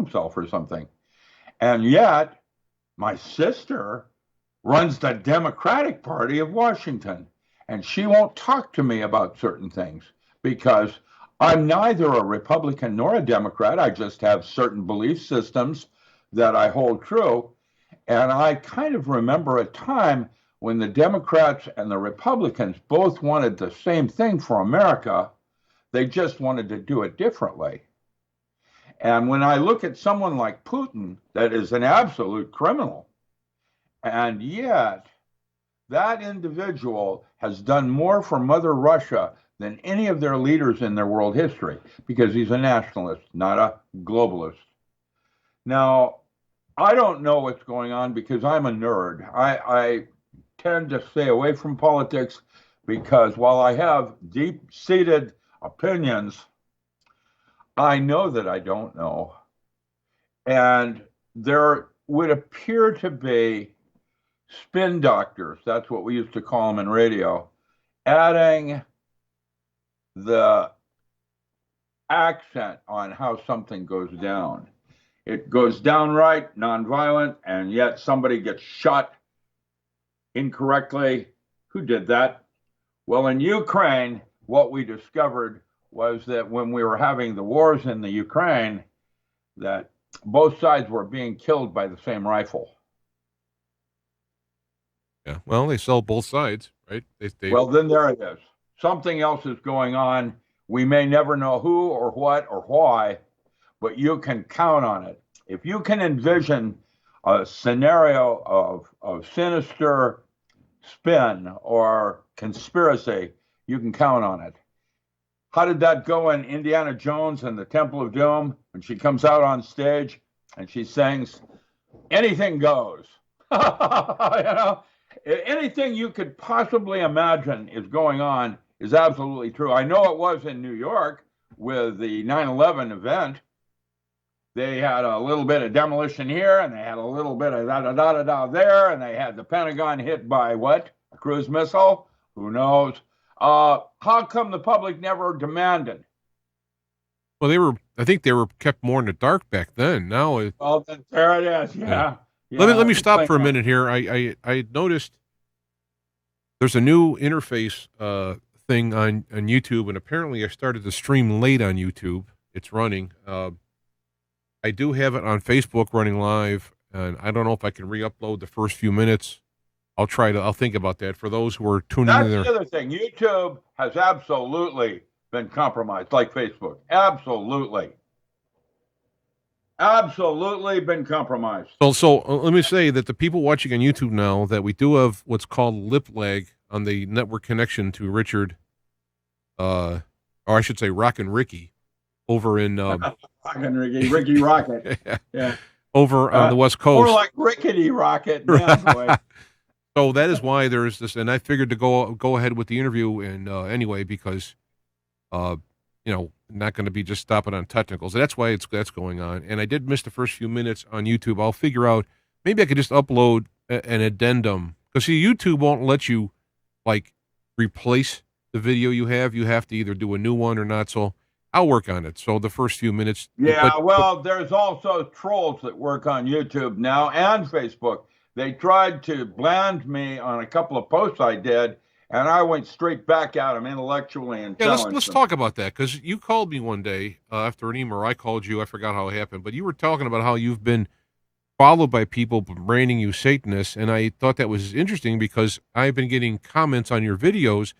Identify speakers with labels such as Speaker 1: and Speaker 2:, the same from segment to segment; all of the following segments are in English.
Speaker 1: himself or something. And yet, my sister runs the Democratic Party of Washington, and she won't talk to me about certain things because I'm neither a Republican nor a Democrat. I just have certain belief systems that I hold true. And I kind of remember a time when the Democrats and the Republicans both wanted the same thing for America. They just wanted to do it differently. And when I look at someone like Putin, that is an absolute criminal, and yet that individual has done more for Mother Russia than any of their leaders in their world history because he's a nationalist, not a globalist. Now, I don't know what's going on because I'm a nerd. I tend to stay away from politics because while I have deep-seated opinions, I know that I don't know. And there would appear to be spin doctors, that's what we used to call them in radio, adding the accent on how something goes down. It goes downright nonviolent, and yet somebody gets shot incorrectly. Who did that? Well, in Ukraine, what we discovered was that when we were having the wars in the Ukraine, that both sides were being killed by the same rifle.
Speaker 2: Yeah, well, they sell both sides, right?
Speaker 1: Well, then there it is. Something else is going on. We may never know who or what or why, but you can count on it. If you can envision a scenario of sinister spin or conspiracy, you can count on it. How did that go in Indiana Jones and the Temple of Doom when she comes out on stage and she sings, anything goes? You know, anything you could possibly imagine is going on is absolutely true. I know it was in New York with the 9/11 event. They had a little bit of demolition here, and they had a little bit of da-da-da-da-da there, and they had the Pentagon hit by what? A cruise missile? Who knows? How come the public never demanded?
Speaker 2: Well, I think they were kept more in the dark back then. Now
Speaker 1: well, then there it is. Yeah.
Speaker 2: Let me stop for a minute here. I noticed there's a new interface thing on YouTube, and apparently I started to stream late on YouTube. It's running. I do have it on Facebook running live, and I don't know if I can re-upload the first few minutes. I'll think about that for those who are tuning in there.
Speaker 1: That's the other thing. YouTube has absolutely been compromised, like Facebook. Absolutely been compromised.
Speaker 2: So let me say that the people watching on YouTube now, that we do have what's called lip lag on the network connection to Richard, or I should say Rockin' Ricky, over in
Speaker 1: Rockin' Ricky Rocket. Yeah.
Speaker 2: Over on the West Coast.
Speaker 1: More like Rickety Rocket. Man,
Speaker 2: so that is why there's this, and I figured to go ahead with the interview, and anyway, because not going to be just stopping on technicals. That's why that's going on. And I did miss the first few minutes on YouTube. I'll figure out, maybe I could just upload an addendum, because see, YouTube won't let you like replace the video you have. You have to either do a new one or not. So I'll work on it. So the first few minutes.
Speaker 1: Yeah, there's also trolls that work on YouTube now and Facebook. They tried to bland me on a couple of posts I did, and I went straight back at them intellectually and challenged them.
Speaker 2: Let's talk about that, because you called me one day after an email. I called you. I forgot how it happened, but you were talking about how you've been followed by people branding you Satanists, and I thought that was interesting because I've been getting comments on your videos,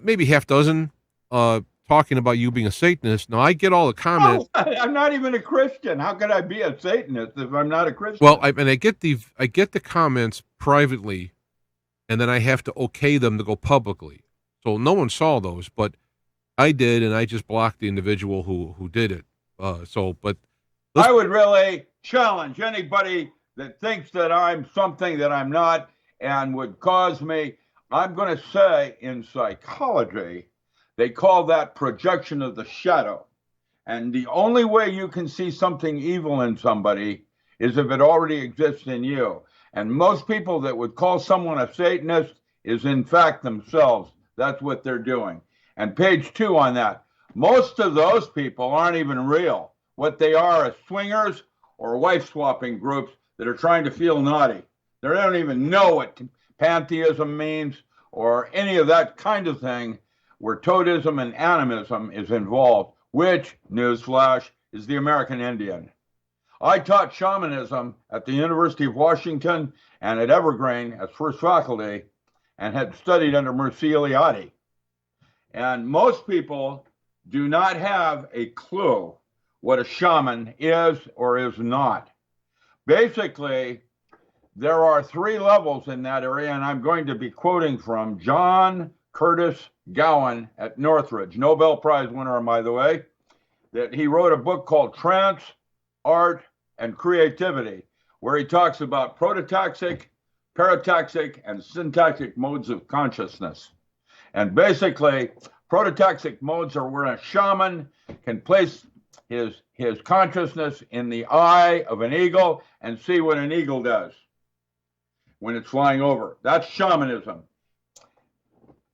Speaker 2: maybe half dozen, talking about you being a Satanist. Now, I get all the comments.
Speaker 1: Oh, I'm not even a Christian. How could I be a Satanist if I'm not a Christian?
Speaker 2: Well, I get the comments privately, and then I have to okay them to go publicly. So no one saw those, but I did, and I just blocked the individual who did it. But
Speaker 1: I would really challenge anybody that thinks that I'm something that I'm not and would cause me. I'm going to say in psychology, they call that projection of the shadow. And the only way you can see something evil in somebody is if it already exists in you. And most people that would call someone a Satanist is in fact themselves. That's what they're doing. And page 2 on that. Most of those people aren't even real. what they are as swingers or wife-swapping groups that are trying to feel naughty. They don't even know what pantheism means or any of that kind of thing, where totemism and animism is involved, which, newsflash, is the American Indian. I taught shamanism at the University of Washington and at Evergreen as first faculty and had studied under Mircea Eliade. And most people do not have a clue what a shaman is or is not. Basically, there are 3 levels in that area, and I'm going to be quoting from John Curtis Gowan at Northridge, Nobel Prize winner, by the way, that he wrote a book called Trance, Art, and Creativity, where he talks about prototaxic, parataxic, and syntactic modes of consciousness. And basically, prototaxic modes are where a shaman can place his consciousness in the eye of an eagle and see what an eagle does when it's flying over. That's shamanism.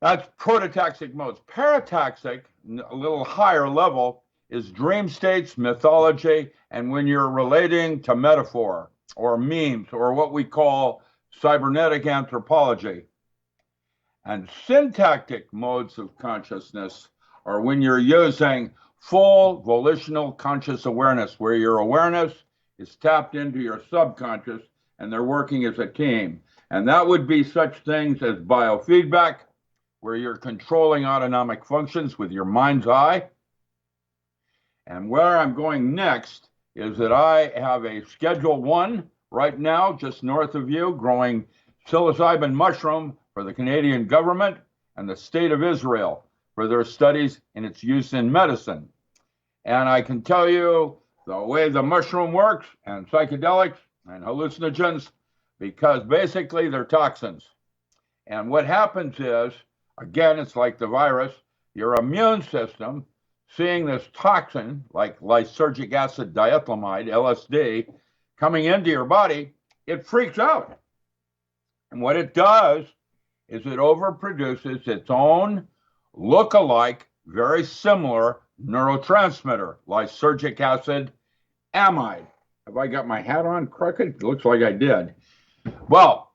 Speaker 1: That's prototaxic modes. Parataxic, a little higher level, is dream states, mythology, and when you're relating to metaphor or memes or what we call cybernetic anthropology. And syntactic modes of consciousness are when you're using full volitional conscious awareness, where your awareness is tapped into your subconscious and they're working as a team. And that would be such things as biofeedback, where you're controlling autonomic functions with your mind's eye. And where I'm going next is that I have a Schedule 1 right now, just north of you, growing psilocybin mushroom for the Canadian government and the state of Israel for their studies in its use in medicine. And I can tell you the way the mushroom works and psychedelics and hallucinogens, because basically they're toxins. And what happens is, again, it's like the virus, your immune system, seeing this toxin, like lysergic acid diethylamide, LSD, coming into your body, it freaks out. And what it does is it overproduces its own look-alike, very similar neurotransmitter, lysergic acid amide. Have I got my hat on crooked? It looks like I did. Well,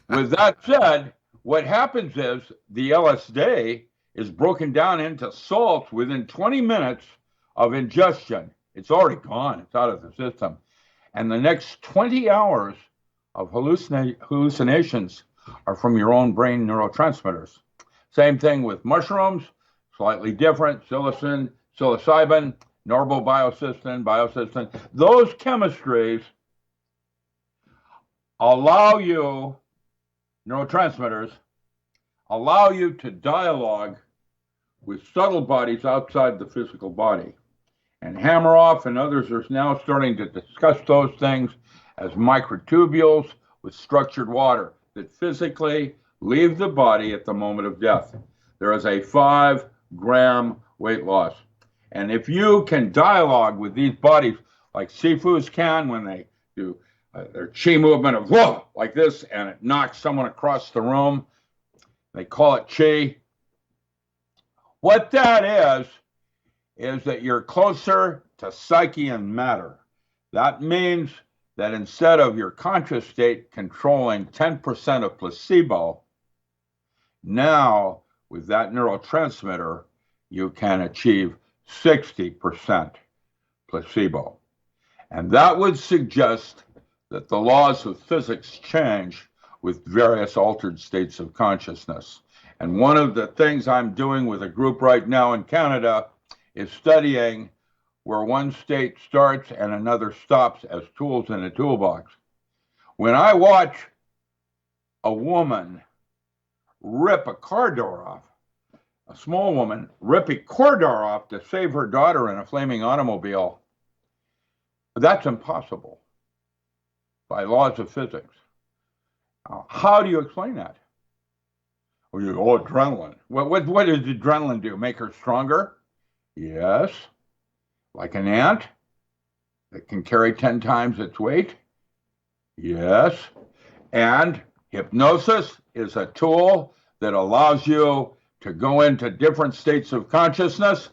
Speaker 1: with that said, what happens is the LSD is broken down into salts within 20 minutes of ingestion. It's already gone. It's out of the system. And the next 20 hours of hallucinations are from your own brain neurotransmitters. Same thing with mushrooms, slightly different, psilocybin, biocystin. Those chemistries allow you, neurotransmitters, allow you to dialogue with subtle bodies outside the physical body. And Hammeroff and others are now starting to discuss those things as microtubules with structured water that physically leave the body at the moment of death. There is a 5-gram weight loss. And if you can dialogue with these bodies like Sifus can when they do their chi movement of whoa, like this, and it knocks someone across the room, they call it chi. What that is that you're closer to psyche and matter. That means that instead of your conscious state controlling 10% of placebo, now with that neurotransmitter, you can achieve 60% placebo. And that would suggest that the laws of physics change with various altered states of consciousness. And one of the things I'm doing with a group right now in Canada is studying where one state starts and another stops as tools in a toolbox. When I watch a woman rip a car door off, a small woman rip a car door off to save her daughter in a flaming automobile, that's impossible by laws of physics. How do you explain that? Well, you go, adrenaline. What does adrenaline do? Make her stronger? Yes. Like an ant that can carry 10 times its weight? Yes. And hypnosis is a tool that allows you to go into different states of consciousness.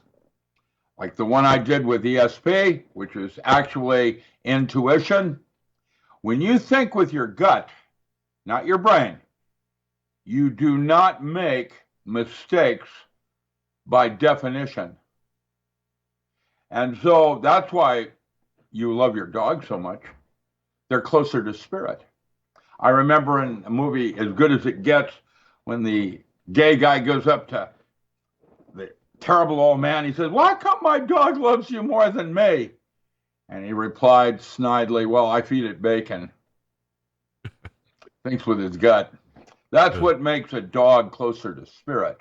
Speaker 1: like the one I did with ESP, which is actually intuition. When you think with your gut, not your brain, you do not make mistakes by definition. And so that's why you love your dog so much. They're closer to spirit. I remember in a movie As Good as It Gets, when the gay guy goes up to the terrible old man, he says, "Why come my dog loves you more than me?" And he replied snidely, "Well, I feed it bacon." Thinks with his gut. That's what makes a dog closer to spirit.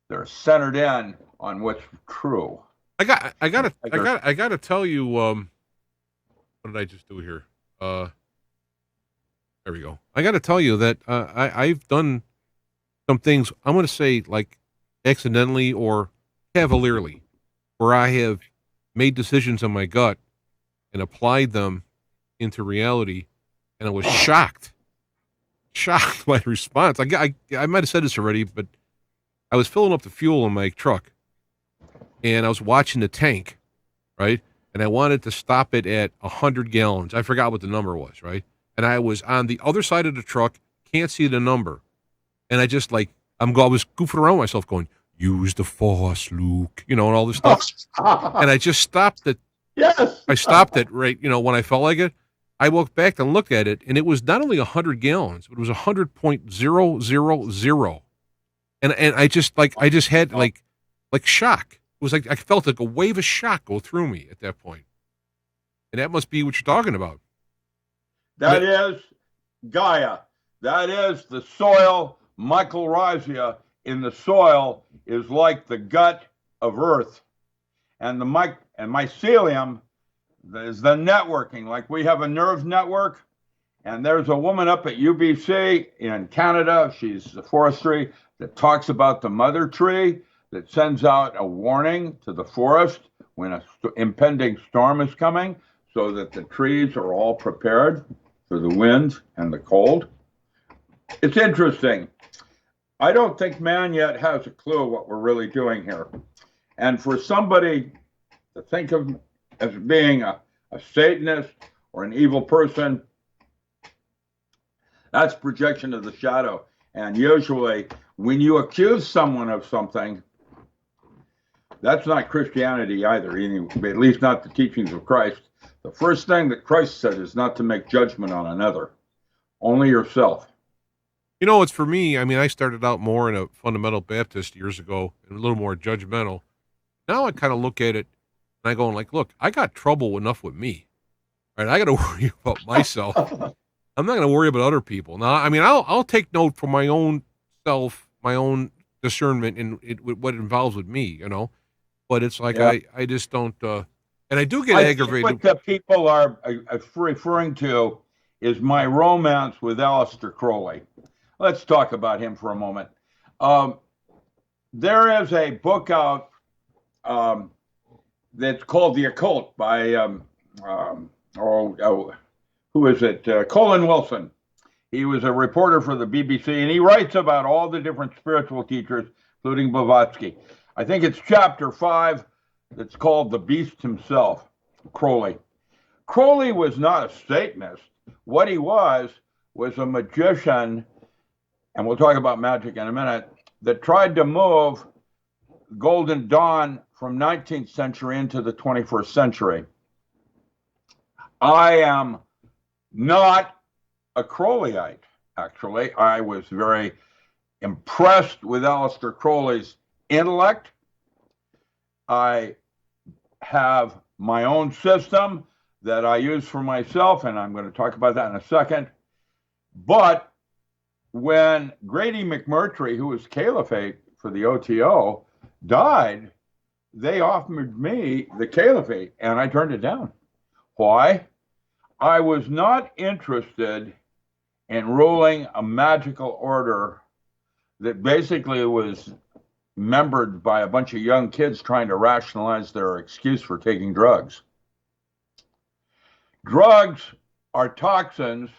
Speaker 1: They're centered in on what's true.
Speaker 2: I gotta tell you, what did I just do here? There we go. I gotta tell you that I've done some things, I'm gonna say like accidentally or cavalierly, where I have made decisions on my gut and applied them into reality, and I was shocked by the response. I might have said this already, but I was filling up the fuel in my truck, and I was watching the tank, right? And I wanted to stop it at 100 gallons. I forgot what the number was, right? And I was on the other side of the truck, can't see the number. And I just I was goofing around with myself going, "Use the force, Luke," and all this stuff. And I just stopped it.
Speaker 1: Yes.
Speaker 2: I stopped it right, when I felt like it. I woke back and looked at it, and it was not only 100 gallons, but it was 100.000. And I just had shock. It was like I felt like a wave of shock go through me at that point. And that must be what you're talking about.
Speaker 1: That is Gaia. That is the soil. Mycorrhiza in the soil is like the gut of Earth. And the mycelium is the networking. Like we have a nerve network, and there's a woman up at UBC in Canada, she's the forestry, that talks about the mother tree that sends out a warning to the forest when an impending storm is coming so that the trees are all prepared for the wind and the cold. It's interesting. I don't think man yet has a clue what we're really doing here. And for somebody to think of as being a Satanist or an evil person, that's projection of the shadow. And usually, when you accuse someone of something, that's not Christianity either, at least not the teachings of Christ. The first thing that Christ said is not to make judgment on another, only yourself.
Speaker 2: It's for me. I mean, I started out more in a fundamental Baptist years ago and a little more judgmental. Now I kind of look at it and I go, look, I got trouble enough with me. Right? I got to worry about myself. I'm not going to worry about other people. Now, I mean, I'll take note for my own self, my own discernment in what it involves with me, But it's like I just don't, and I do get aggravated.
Speaker 1: What the people are referring to is my romance with Aleister Crowley. Let's talk about him for a moment. There is a book out that's called The Occult by, who is it? Colin Wilson. He was a reporter for the BBC, and he writes about all the different spiritual teachers, including Blavatsky. I think it's chapter 5 that's called The Beast Himself, Crowley. Crowley was not a Satanist. What he was a magician, and we'll talk about magic in a minute, that tried to move Golden Dawn from 19th century into the 21st century. I am not a Crowleyite, actually. I was very impressed with Aleister Crowley's intellect. I have my own system that I use for myself, and I'm going to talk about that in a second. But when Grady McMurtry, who was caliphate for the OTO, died, they offered me the caliphate, and I turned it down. Why? I was not interested in ruling a magical order that basically was membered by a bunch of young kids trying to rationalize their excuse for taking drugs. Drugs are toxins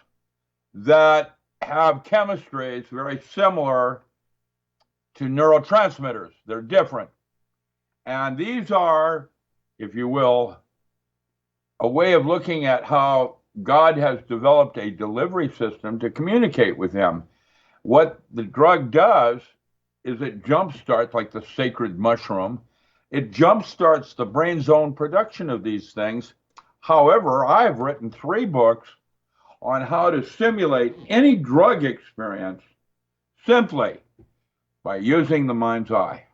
Speaker 1: that have chemistries very similar to neurotransmitters. They're different. And these are if you will, a way of looking at how God has developed a delivery system to communicate with him. What the drug does is it jumpstarts, like the sacred mushroom, it jumpstarts the brain's own production of these things. However, I've written 3 books on how to simulate any drug experience simply by using the mind's eye.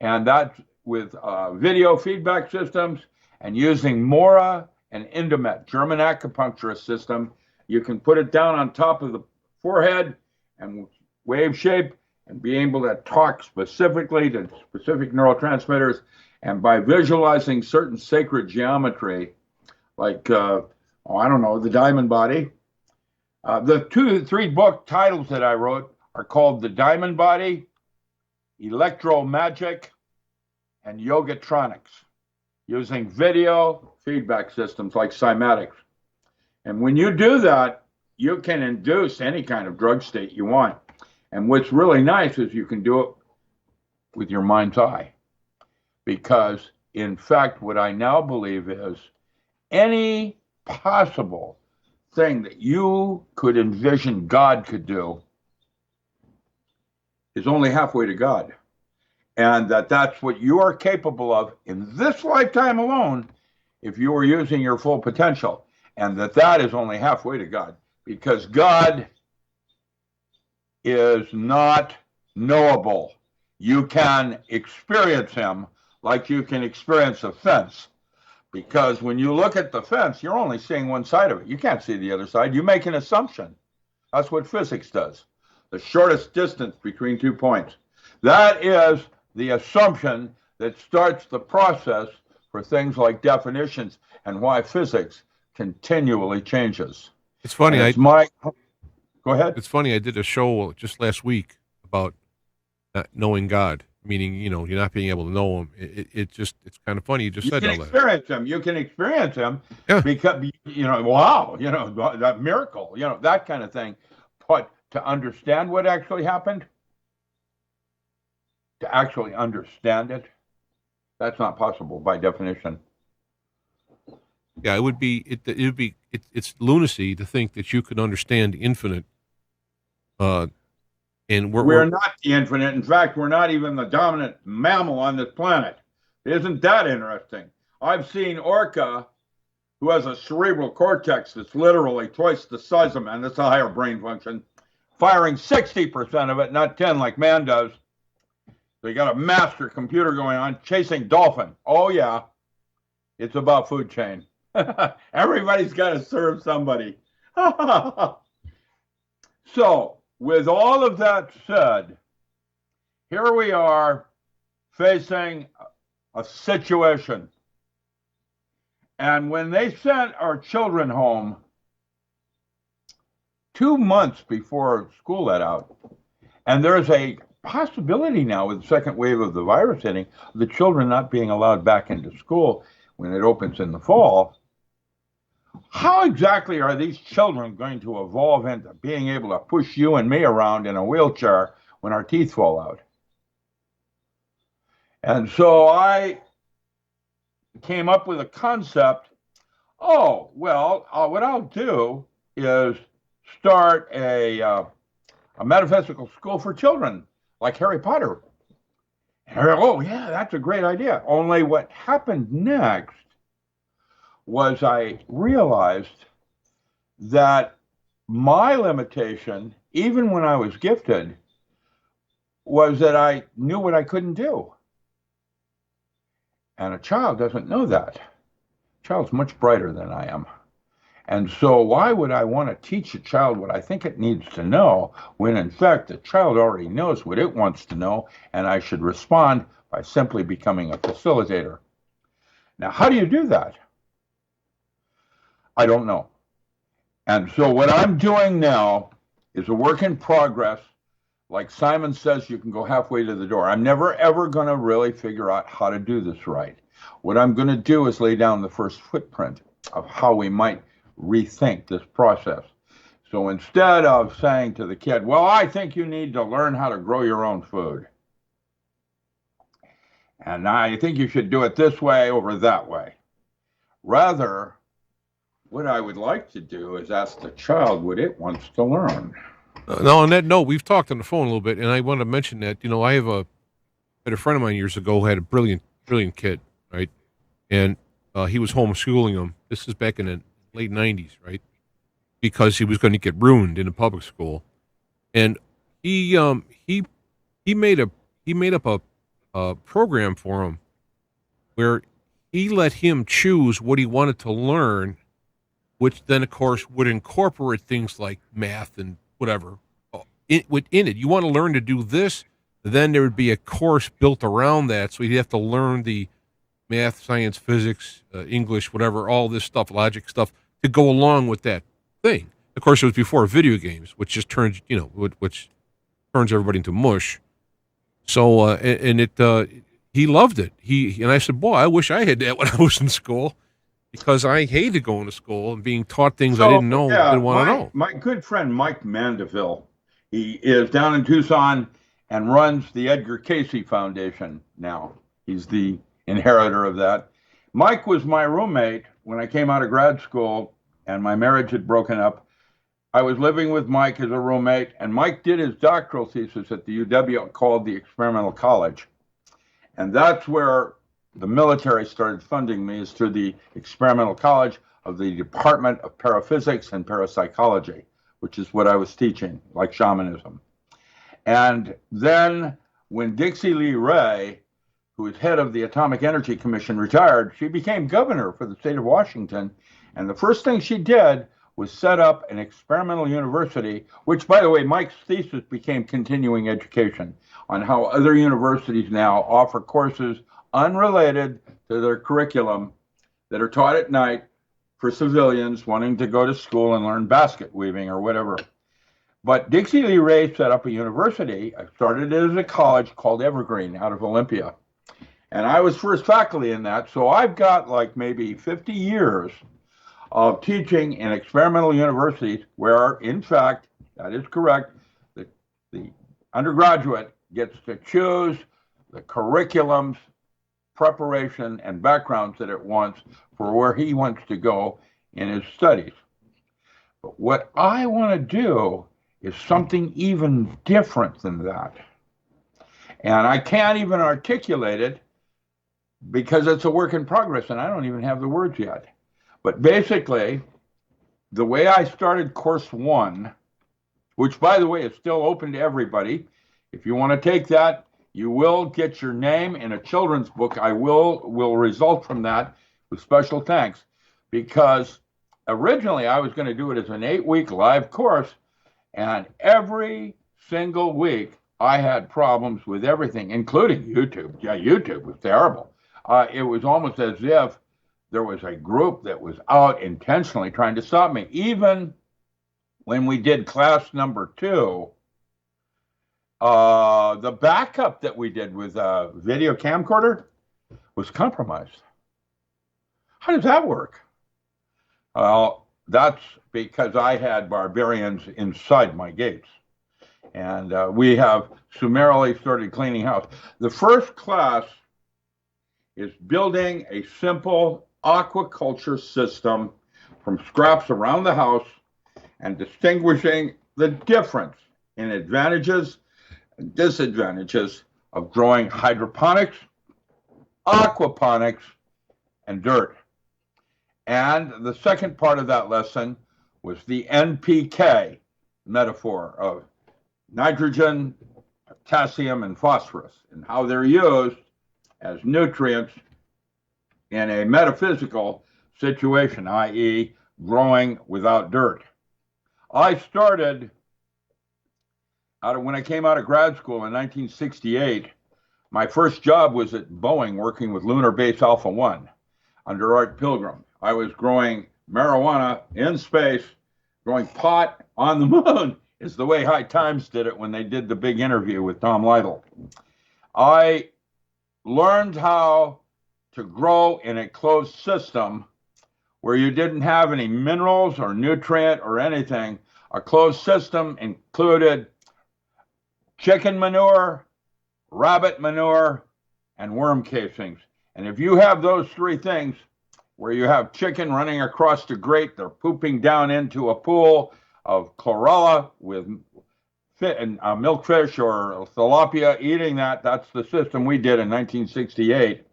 Speaker 1: And that's with video feedback systems and using Mora and Indomet, German acupuncturist system. You can put it down on top of the forehead and wave shape and be able to talk specifically to specific neurotransmitters. And by visualizing certain sacred geometry, like, I don't know, the diamond body. The 3 book titles that I wrote are called The Diamond Body, Electro Magic, and Yogatronics, using video feedback systems like cymatics. And when you do that, you can induce any kind of drug state you want. And what's really nice is you can do it with your mind's eye. Because, in fact, what I now believe is any possible thing that you could envision God could do is only halfway to God. And that's what you are capable of in this lifetime alone if you are using your full potential. And that is only halfway to God, because God is not knowable. You can experience him like you can experience a fence. Because when you look at the fence, you're only seeing one side of it. You can't see the other side. You make an assumption. That's what physics does. The shortest distance between 2 points. That is the assumption that starts the process for things like definitions and why physics continually changes.
Speaker 2: It's funny.
Speaker 1: Go ahead.
Speaker 2: It's funny. I did a show just last week about not knowing God, meaning, you're not being able to know him. It's kind of funny. You just said all that.
Speaker 1: You can experience him.
Speaker 2: Yeah.
Speaker 1: Because, wow, that miracle, that kind of thing. But to understand what actually happened, to actually understand it, that's not possible by definition.
Speaker 2: Yeah, it's lunacy to think that you could understand infinite. And
Speaker 1: we're not the infinite. In fact, we're not even the dominant mammal on this planet. Isn't that interesting? I've seen orca who has a cerebral cortex that's literally twice the size of man. That's a higher brain function, firing 60% of it, not 10 like man does. They got a master computer going on, chasing dolphin. Oh, yeah. It's about food chain. Everybody's got to serve somebody. So, with all of that said, here we are facing a situation. And when they sent our children home 2 months before school let out, and there's a possibility now with the second wave of the virus hitting, the children not being allowed back into school when it opens in the fall, how exactly are these children going to evolve into being able to push you and me around in a wheelchair when our teeth fall out? And so I came up with a concept. What I'll do is start a metaphysical school for children, like Harry Potter. And yeah, that's a great idea. Only what happened next was I realized that my limitation, even when I was gifted, was that I knew what I couldn't do. And a child doesn't know that. A child's much brighter than I am. And so why would I want to teach a child what I think it needs to know when, in fact, the child already knows what it wants to know, and I should respond by simply becoming a facilitator? Now, how do you do that? I don't know. And so what I'm doing now is a work in progress. Like Simon says, you can go halfway to the door. I'm never, ever going to really figure out how to do this right. What I'm going to do is lay down the first footprint of how we might rethink this process. So instead of saying to the kid, well, I think you need to learn how to grow your own food. And I think you should do it this way over that way. Rather, what I would like to do is ask the child what it wants to learn.
Speaker 2: Now, on that note, we've talked on the phone a little bit, and I want to mention that, I had a friend of mine years ago who had a brilliant kid, right? And he was homeschooling him. This is back in the late 90s, right? Because he was going to get ruined in a public school. And he made up a program for him where he let him choose what he wanted to learn, which then, of course, would incorporate things like math and whatever within it. You want to learn to do this, then there would be a course built around that. So you'd have to learn the math, science, physics, English, whatever, all this stuff, logic stuff, to go along with that thing. Of course, it was before video games, which just turns, which turns everybody into mush. So, he loved it. And I said, boy, I wish I had that when I was in school, because I hated going to school and being taught things I didn't know, didn't want to know.
Speaker 1: My good friend Mike Mandeville, he is down in Tucson and runs the Edgar Cayce Foundation now. He's the inheritor of that. Mike was my roommate when I came out of grad school and my marriage had broken up. I was living with Mike as a roommate, and Mike did his doctoral thesis at the UW called the Experimental College. And that's where the military started funding me, is through the Experimental College of the Department of Paraphysics and Parapsychology, which is what I was teaching, like shamanism. And then when Dixie Lee Ray, who was head of the Atomic Energy Commission, retired, she became governor for the state of Washington. And the first thing she did was set up an experimental university, which, by the way, Mike's thesis became continuing education, on how other universities now offer courses unrelated to their curriculum that are taught at night for civilians wanting to go to school and learn basket weaving or whatever. But Dixie Lee Ray set up a university. I started it as a college called Evergreen out of Olympia. And I was first faculty in that. So I've got like maybe 50 years of teaching in experimental universities where, in fact, that is correct, the undergraduate gets to choose the curriculums, preparation, and backgrounds that it wants for where he wants to go in his studies. But what I want to do is something even different than that. And I can't even articulate it because it's a work in progress and I don't even have the words yet. But basically, the way I started course 1, which, by the way, is still open to everybody. If you want to take that, you will get your name in a children's book. I will result from that with special thanks, because originally I was going to do it as an 8-week live course, and every single week I had problems with everything, including YouTube. Yeah, YouTube was terrible. It was almost as if there was a group that was out intentionally trying to stop me. Even when we did class number 2, the backup that we did with a video camcorder was compromised. How does that work? Well, that's because I had barbarians inside my gates. And we have summarily started cleaning house. The first class is building a simple aquaculture system from scraps around the house and distinguishing the difference in advantages and disadvantages of growing hydroponics, aquaponics, and dirt. And the second part of that lesson was the NPK metaphor of nitrogen, potassium, and phosphorus, and how they're used as nutrients in a metaphysical situation, i.e., growing without dirt. I started when I came out of grad school in 1968. My first job was at Boeing, working with Lunar Base Alpha 1 under Art Pilgrim. I was growing marijuana in space, growing pot on the moon, is the way High Times did it when they did the big interview with Tom Lytle. I learned how to grow in a closed system where you didn't have any minerals or nutrient or anything. A closed system included chicken manure, rabbit manure, and worm casings. And if you have those three things, where you have chicken running across the grate, they're pooping down into a pool of chlorella with milkfish or tilapia eating that. That's the system we did in 1968.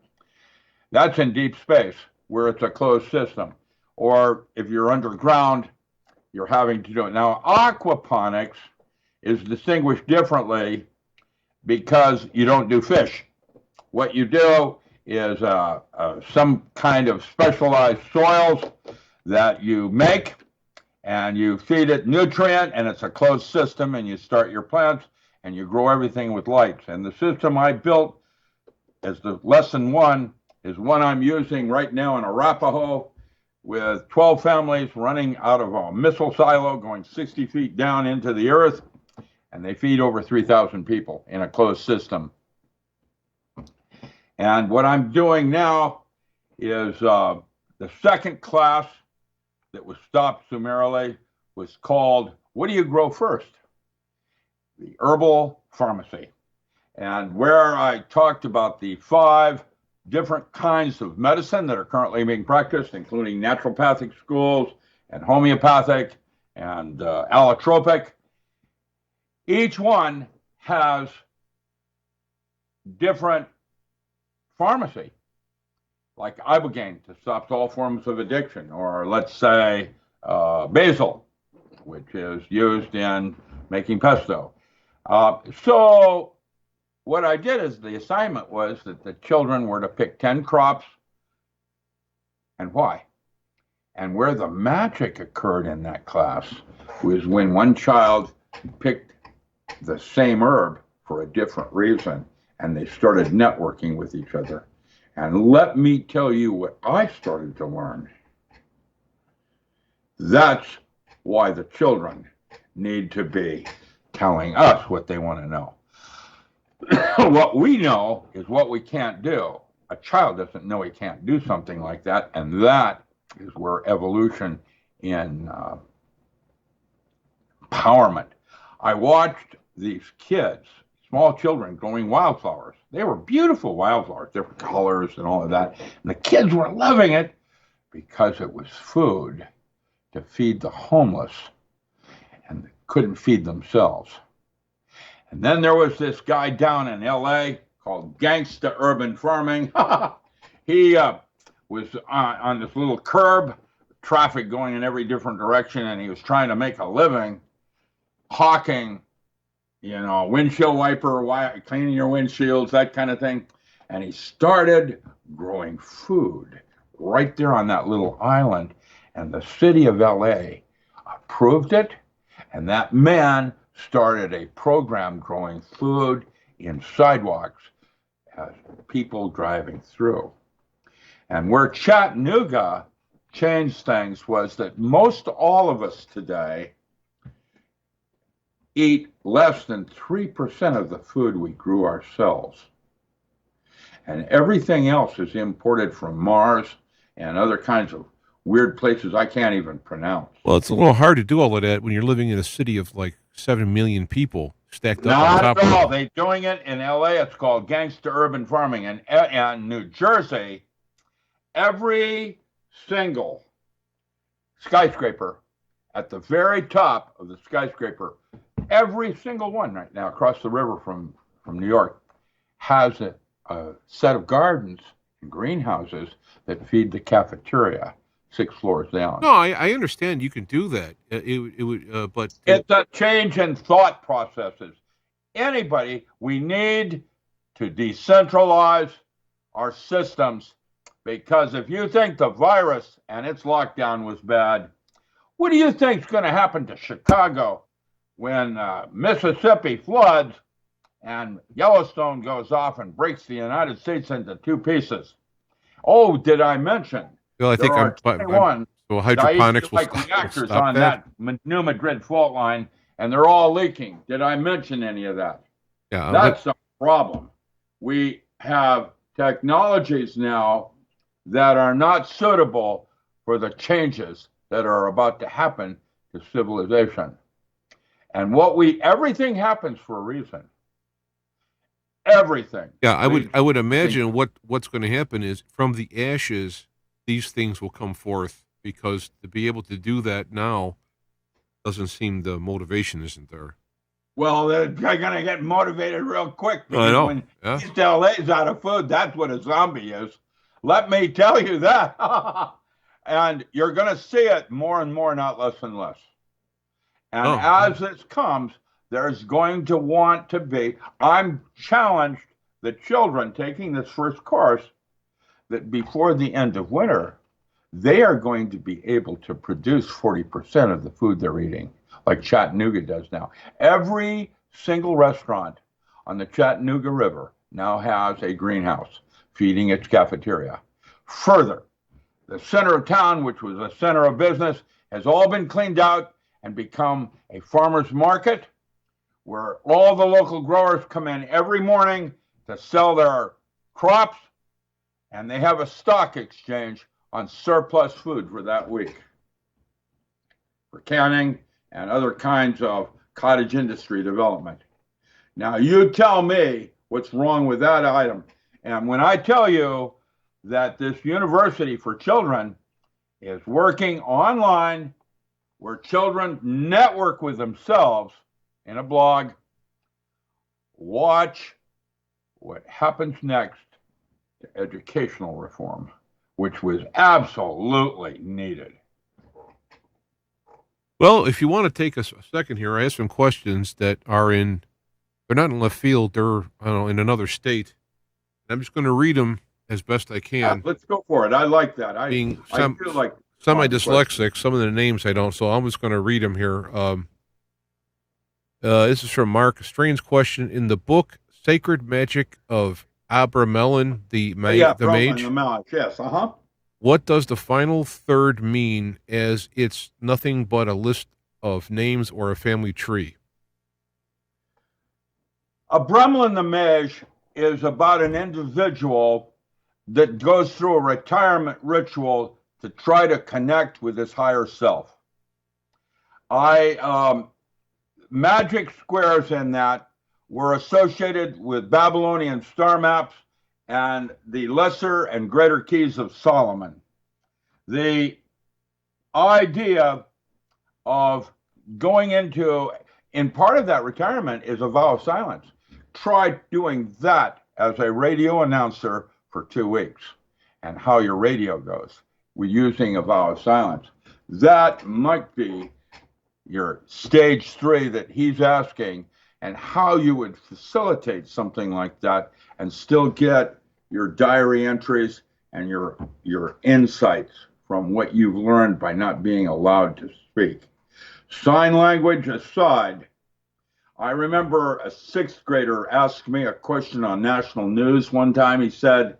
Speaker 1: That's in deep space where it's a closed system. Or if you're underground, you're having to do it. Now, aquaponics is distinguished differently because you don't do fish. What you do is some kind of specialized soils that you make, and you feed it nutrient, and it's a closed system, and you start your plants, and you grow everything with lights. And the system I built as the lesson one is one I'm using right now in Arapahoe with 12 families running out of a missile silo going 60 feet down into the earth, and they feed over 3,000 people in a closed system. And what I'm doing now is the second class that was stopped summarily was called, What Do You Grow First? The Herbal Pharmacy. And where I talked about the 5 different kinds of medicine that are currently being practiced, including naturopathic schools and homeopathic and allotropic. Each one has different pharmacy, like ibogaine to stop all forms of addiction, or let's say basil, which is used in making pesto. So what I did is the assignment was that the children were to pick 10 crops and why. And where the magic occurred in that class was when one child picked the same herb for a different reason, and they started networking with each other. And let me tell you what I started to learn. That's why the children need to be telling us what they want to know. What we know is what we can't do. A child doesn't know he can't do something like that, and that is where evolution in empowerment. I watched these kids, small children, growing wildflowers. They were beautiful wildflowers, different colors and all of that. And the kids were loving it because it was food to feed the homeless, and they couldn't feed themselves. And then there was this guy down in LA called Gangsta Urban Farming. He was on this little curb, traffic going in every different direction, and he was trying to make a living hawking, windshield wiper, cleaning your windshields, that kind of thing. And he started growing food right there on that little island. And the city of LA approved it. And that man started a program growing food in sidewalks as people driving through. And where Chattanooga changed things was that most all of us today eat less than 3% of the food we grew ourselves. And everything else is imported from Mars and other kinds of weird places I can't even pronounce.
Speaker 2: Well, it's a little hard to do all of that when you're living in a city of like 7 million people stacked up on top of it.
Speaker 1: Not at all. They're doing it in LA. It's called Gangsta Urban Farming. And New Jersey, every single skyscraper at the very top of the skyscraper, every single one right now across the river from New York has a set of gardens and greenhouses that feed the cafeteria 6 floors down.
Speaker 2: No, I understand you can do that. It would, but
Speaker 1: it's a change in thought processes. We need to decentralize our systems, because if you think the virus and its lockdown was bad, what do you think is going to happen to Chicago when Mississippi floods and Yellowstone goes off and breaks the United States into 2 pieces? Oh, did I mention?
Speaker 2: Well, I think so hydroponics will
Speaker 1: reactors
Speaker 2: stop
Speaker 1: on that New Madrid fault line, and they're all leaking. Did I mention any of that?
Speaker 2: Yeah,
Speaker 1: that's a problem. We have technologies now that are not suitable for the changes that are about to happen to civilization. And everything happens for a reason. everything.
Speaker 2: Yeah, I would imagine what's going to happen is from the ashes, these things will come forth, because to be able to do that now doesn't seem, the motivation isn't there.
Speaker 1: Well, they're going to get motivated real quick,
Speaker 2: I
Speaker 1: because
Speaker 2: know.
Speaker 1: when
Speaker 2: Yeah.
Speaker 1: East LA's out of food, that's what a zombie is. Let me tell you that. And you're going to see it more and more, not less and less. And as this comes, there's going to want to be, I'm challenged the children taking this first course that before the end of winter, they are going to be able to produce 40% of the food they're eating, like Chattanooga does now. Every single restaurant on the Chattanooga River now has a greenhouse feeding its cafeteria. Further, the center of town, which was a center of business, has all been cleaned out and become a farmer's market where all the local growers come in every morning to sell their crops, and they have a stock exchange on surplus food for that week for canning and other kinds of cottage industry development. Now, you tell me what's wrong with that item. And when I tell you that this university for children is working online, where children network with themselves in a blog, watch what happens next to educational reform, which was absolutely needed.
Speaker 2: Well, if you want to take a second here, I have some questions that they're not in left field, they're, I don't know, in another state. I'm just going to read them as best I can.
Speaker 1: Yeah, let's go for it. I like that. I feel like
Speaker 2: semi-dyslexic, some of the names I don't, so I'm just going to read them here. This is from Mark. A strange question. In the book Sacred Magic of Abramelin, the Mage,
Speaker 1: yes,
Speaker 2: what does the final third mean, as it's nothing but a list of names or a family tree?
Speaker 1: Abramelin the Mage is about an individual that goes through a retirement ritual to try to connect with his higher self. Magic squares in that were associated with Babylonian star maps and the lesser and greater keys of Solomon. The idea of going in part of that retirement is a vow of silence. Try doing that as a radio announcer for 2 weeks, and how your radio goes with using a vow of silence. That might be your stage 3 that he's asking, and how you would facilitate something like that and still get your diary entries and your insights from what you've learned by not being allowed to speak. Sign language aside, I remember a 6th grader asked me a question on national news one time. He said,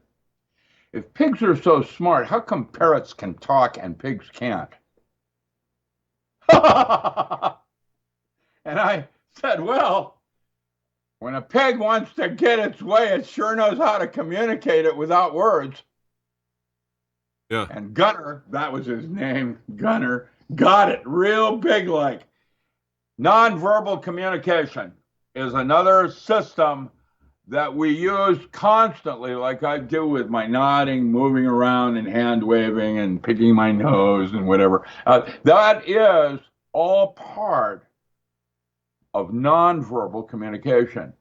Speaker 1: if pigs are so smart, how come parrots can talk and pigs can't? And I said, well, when a pig wants to get its way, it sure knows how to communicate it without words.
Speaker 2: Yeah.
Speaker 1: And Gunner, that was his name, Gunner, got it real big like. Nonverbal communication is another system that we use constantly, like I do with my nodding, moving around, and hand waving, and picking my nose, and whatever. That is all part of nonverbal communication.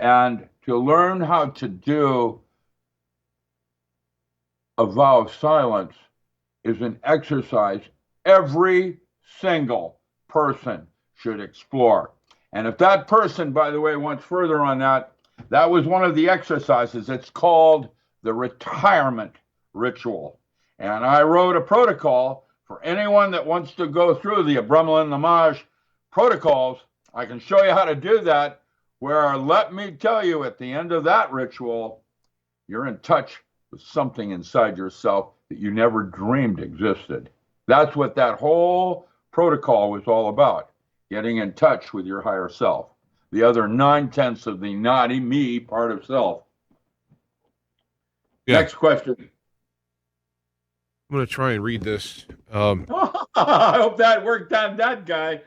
Speaker 1: And to learn how to do a vow of silence is an exercise every single person should explore. And if that person, by the way, wants further on that, that was one of the exercises. It's called the retirement ritual. And I wrote a protocol for anyone that wants to go through the Abramelin Lamage protocols. I can show you how to do that, where, let me tell you, at the end of that ritual, you're in touch with something inside yourself that you never dreamed existed. That's what that whole protocol was all about, getting in touch with your higher self, the other 9/10 of the naughty me part of self. Yeah. Next question.
Speaker 2: I'm going to try and read this.
Speaker 1: I hope that worked on that guy.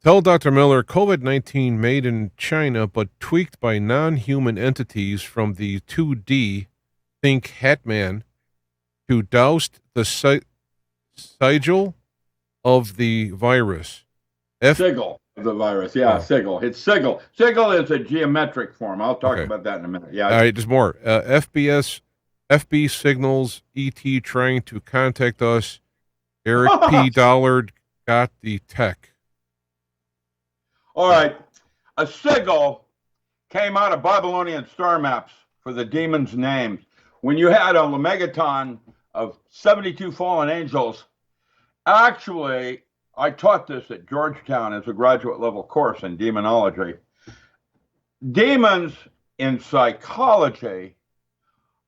Speaker 2: Tell Dr. Miller, COVID-19 made in China but tweaked by non-human entities from the 2D, think Hatman, to doused the sigil of the virus.
Speaker 1: Sigil of the virus, yeah, sigil. It's sigil. Sigil is a geometric form. I'll talk about that in a minute. Yeah.
Speaker 2: All right, there's more. FB signals ET trying to contact us. Eric P. Dollard got the tech.
Speaker 1: All right. A sigil came out of Babylonian star maps for the demons' names. When you had a lemegeton of 72 fallen angels, actually, I taught this at Georgetown as a graduate level course in demonology. Demons in psychology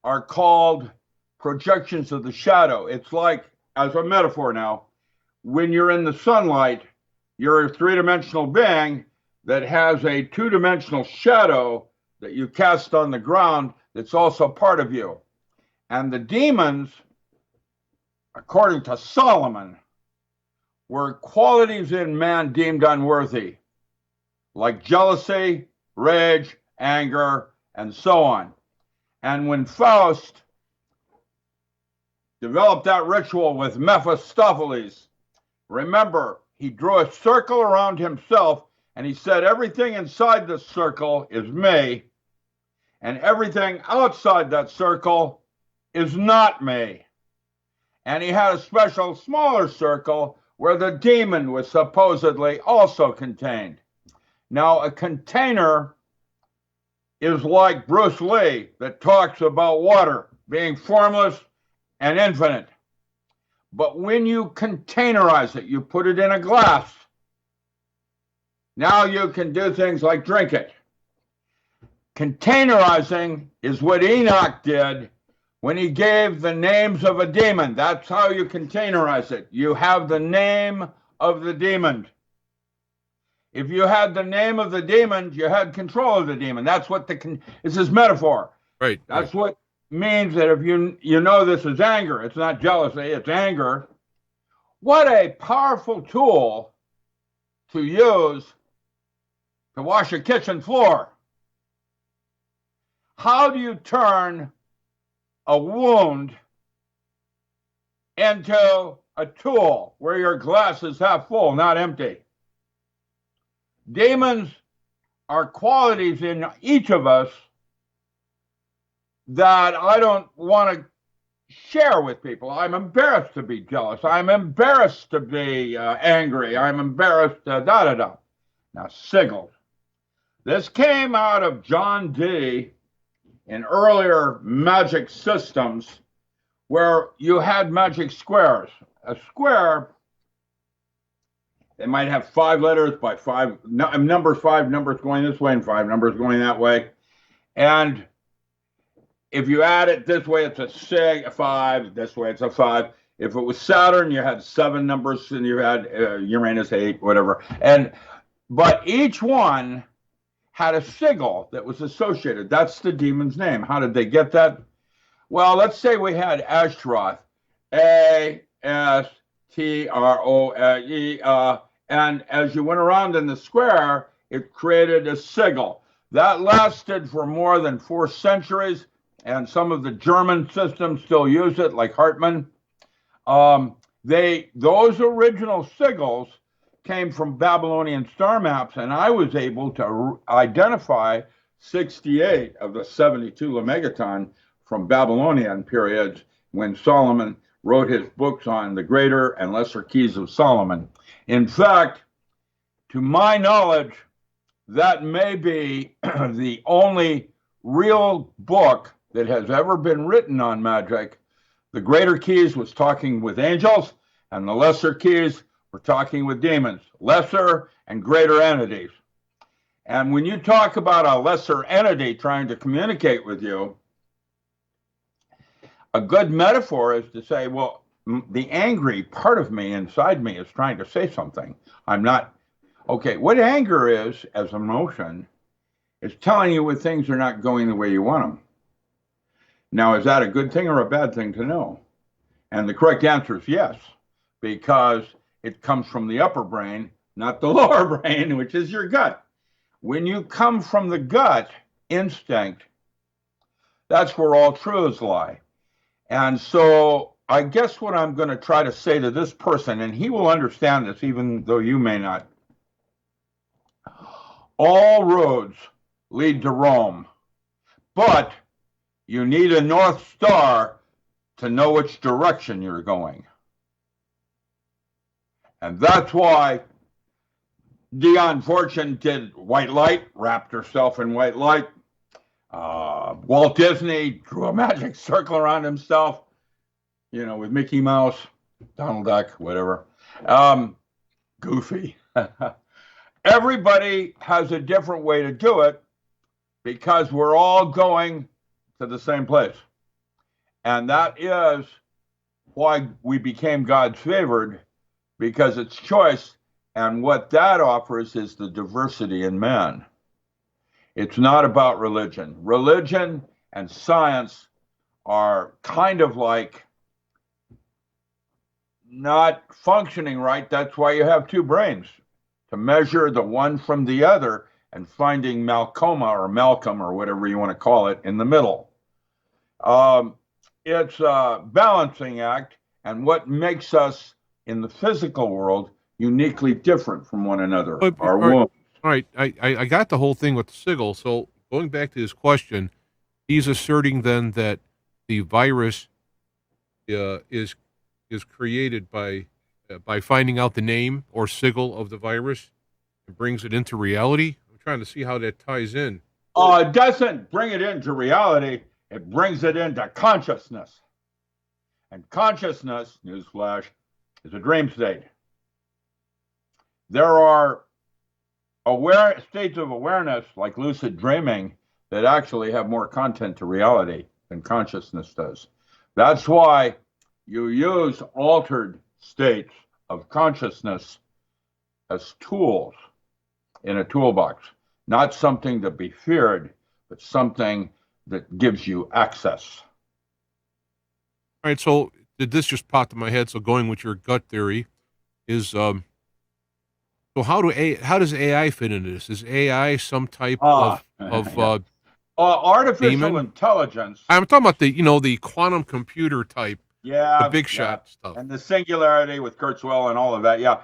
Speaker 1: are called projections of the shadow. It's like, as a metaphor now, when you're in the sunlight, you're a three-dimensional being that has a two-dimensional shadow that you cast on the ground that's also part of you. And the demons, according to Solomon, were qualities in man deemed unworthy, like jealousy, rage, anger, and so on. And when Faust developed that ritual with Mephistopheles, remember, he drew a circle around himself and he said, everything inside this circle is me, and everything outside that circle is not me. And he had a special smaller circle where the demon was supposedly also contained. Now, a container is like Bruce Lee that talks about water being formless and infinite. But when you containerize it, you put it in a glass. Now you can do things like drink it. Containerizing is what Enoch did when he gave the names of a demon. That's how you containerize it. You have the name of the demon. If you had the name of the demon, you had control of the demon. That's what this is metaphor.
Speaker 2: Right.
Speaker 1: That's what means that if you know this is anger, it's not jealousy, it's anger. What a powerful tool to use to wash a kitchen floor. How do you turn a wound into a tool where your glass is half full, not empty? Demons are qualities in each of us that I don't want to share with people. I'm embarrassed to be jealous. I'm embarrassed to be angry. I'm embarrassed da-da-da. Now, sigils. This came out of John Dee in earlier magic systems where you had magic squares. A square, they might have 5 letters by 5 numbers, 5 numbers going this way and 5 numbers going that way. And if you add it this way, it's a 5. This way, it's a 5. If it was Saturn, you had 7 numbers, and you had Uranus 8, whatever. But each one had a sigil that was associated. That's the demon's name. How did they get that? Well, let's say we had Ashtaroth, Astroe, and as you went around in the square, it created a sigil. That lasted for more than 4 centuries, and some of the German systems still use it, like Hartmann. Those original sigils came from Babylonian star maps, and I was able to identify 68 of the 72 Lemegeton from Babylonian periods when Solomon wrote his books on the greater and lesser keys of Solomon. In fact, to my knowledge, that may be the only real book that has ever been written on magic. The greater keys was talking with angels, and the lesser keys were talking with demons, lesser and greater entities. And when you talk about a lesser entity trying to communicate with you, a good metaphor is to say, well, the angry part of me inside me is trying to say something. I'm not, okay, what anger is as emotion is telling you when things are not going the way you want them. Now, is that a good thing or a bad thing to know? And the correct answer is yes, because it comes from the upper brain, not the lower brain, which is your gut. When you come from the gut instinct, that's where all truths lie. And so I guess what I'm going to try to say to this person, and he will understand this even though you may not, all roads lead to Rome, but you need a North Star to know which direction you're going. And that's why Dion Fortune did white light, wrapped herself in white light. Walt Disney drew a magic circle around himself, with Mickey Mouse, Donald Duck, whatever. Goofy. Everybody has a different way to do it because we're all going to the same place. And that is why we became God's favored, because it's choice. And what that offers is the diversity in man. It's not about religion. Religion and science are kind of like not functioning right. That's why you have two brains, to measure the one from the other and finding Malcolm or whatever you want to call it in the middle. It's a balancing act, and what makes us in the physical world uniquely different from one another. Our wounds.
Speaker 2: All right, I got the whole thing with the sigil. So going back to his question, he's asserting then that the virus is created by finding out the name or sigil of the virus and brings it into reality. I'm trying to see how that ties in.
Speaker 1: It doesn't bring it into reality. It brings it into consciousness. And consciousness, newsflash, is a dream state. There are states of awareness, like lucid dreaming, that actually have more content to reality than consciousness does. That's why you use altered states of consciousness as tools in a toolbox, not something to be feared, but something that gives you access.
Speaker 2: All right, so this just popped in my head. So going with your gut theory is, so how does AI fit into this? Is AI some type of
Speaker 1: artificial
Speaker 2: demon?
Speaker 1: Intelligence?
Speaker 2: I'm talking about the quantum computer type, the big shot stuff,
Speaker 1: and the singularity with Kurzweil and all of that. Yeah,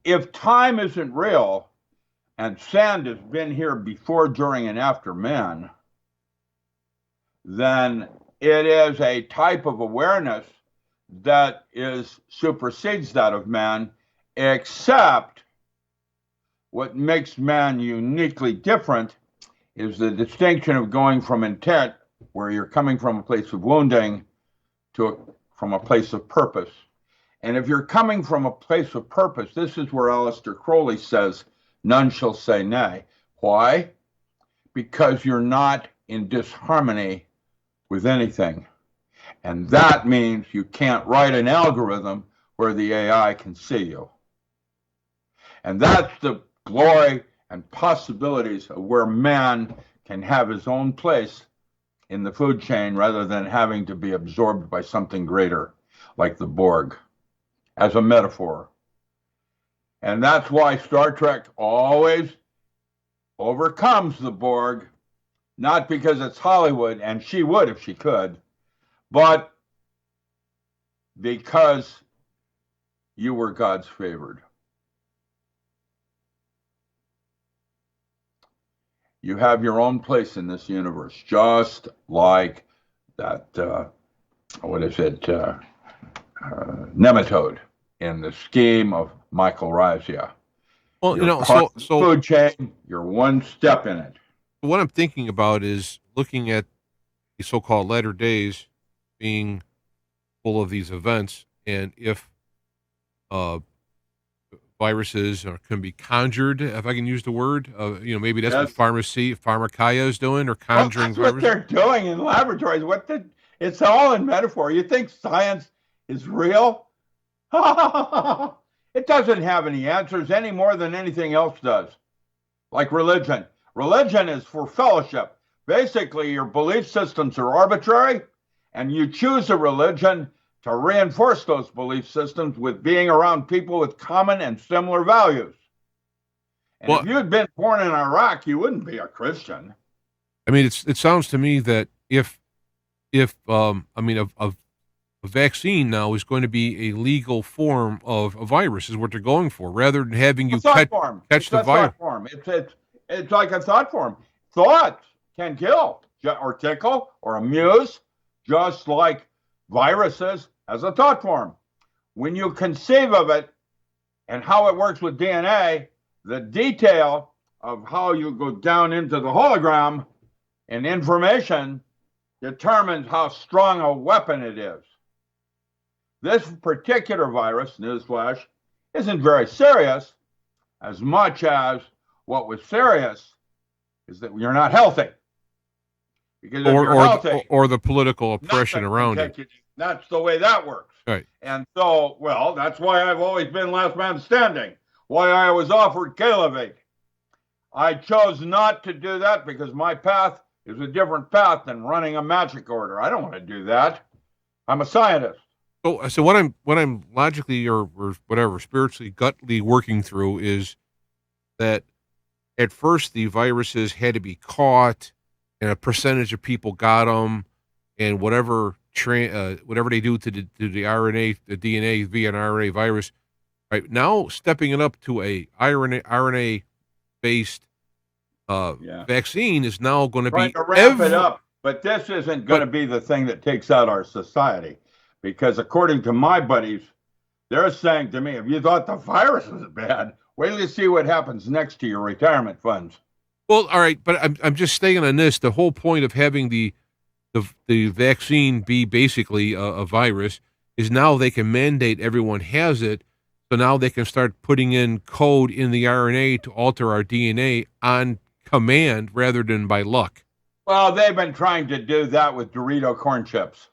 Speaker 1: if time isn't real, and sand has been here before, during, and after man, then it is a type of awareness that supersedes that of man, except what makes man uniquely different is the distinction of going from intent, where you're coming from a place of wounding, from a place of purpose. And if you're coming from a place of purpose, this is where Aleister Crowley says, none shall say nay. Why? Because you're not in disharmony with anything. And that means you can't write an algorithm where the AI can see you. And that's the glory and possibilities of where man can have his own place in the food chain rather than having to be absorbed by something greater, like the Borg, as a metaphor. And that's why Star Trek always overcomes the Borg, not because it's Hollywood, and she would if she could, but because you were God's favored. You have your own place in this universe, just like that, nematode in the scheme of Michael Razia.
Speaker 2: Well,
Speaker 1: so food chain, you're one step in it.
Speaker 2: What I'm thinking about is looking at the so-called latter days being full of these events, and if viruses can be conjured, if I can use the word, maybe that's what pharmakeia is doing, or conjuring
Speaker 1: viruses. What they're doing in laboratories. It's all in metaphor. You think science is real? It doesn't have any answers any more than anything else does. Like religion. Religion is for fellowship. Basically, your belief systems are arbitrary, And you choose a religion to reinforce those belief systems with being around people with common and similar values. And
Speaker 2: Well,
Speaker 1: if you had been born in Iraq, you wouldn't be a Christian.
Speaker 2: I mean, it sounds to me that if a vaccine now is going to be a legal form of a virus, is what they're going for, rather than having you catch the virus.
Speaker 1: It's like a thought form. Thoughts can kill or tickle or amuse, just like viruses as a thought form. When you conceive of it and how it works with DNA, the detail of how you go down into the hologram and information determines how strong a weapon it is. This particular virus, newsflash, isn't very serious, as much as what was serious is that you're not healthy. Because if you're healthy,
Speaker 2: or the political oppression around it.
Speaker 1: That's the way that works.
Speaker 2: Right.
Speaker 1: And so, well, that's why I've always been last man standing, why I was offered caliphate. I chose not to do that because my path is a different path than running a magic order. I don't want to do that. I'm a scientist.
Speaker 2: So what I'm logically or whatever spiritually gutly working through is that at first the viruses had to be caught, and a percentage of people got them, and whatever they do to the RNA, the DNA via an RNA virus. Right now, stepping it up to a RNA based vaccine is now going to be
Speaker 1: to ramp it up. But this isn't going to be the thing that takes out our society. Because according to my buddies, they're saying to me, if you thought the virus was bad, wait till you see what happens next to your retirement funds.
Speaker 2: Well, all right, but I'm just staying on this. The whole point of having the vaccine be basically a virus is now they can mandate everyone has it. So now they can start putting in code in the RNA to alter our DNA on command rather than by luck.
Speaker 1: Well, they've been trying to do that with Dorito corn chips.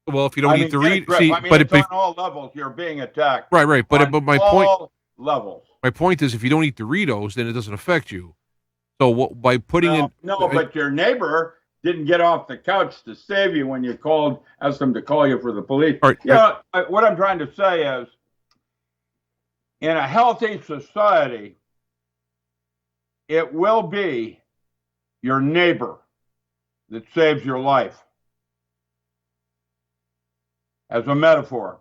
Speaker 2: Well, if you don't eat Doritos,
Speaker 1: but it's on all levels you're being attacked.
Speaker 2: Right. But my point,
Speaker 1: all levels.
Speaker 2: My point is, if you don't eat Doritos, then it doesn't affect you. So by putting in
Speaker 1: but your neighbor didn't get off the couch to save you when you asked them to call you for the police. What I'm trying to say is, in a healthy society, it will be your neighbor that saves your life. As a metaphor,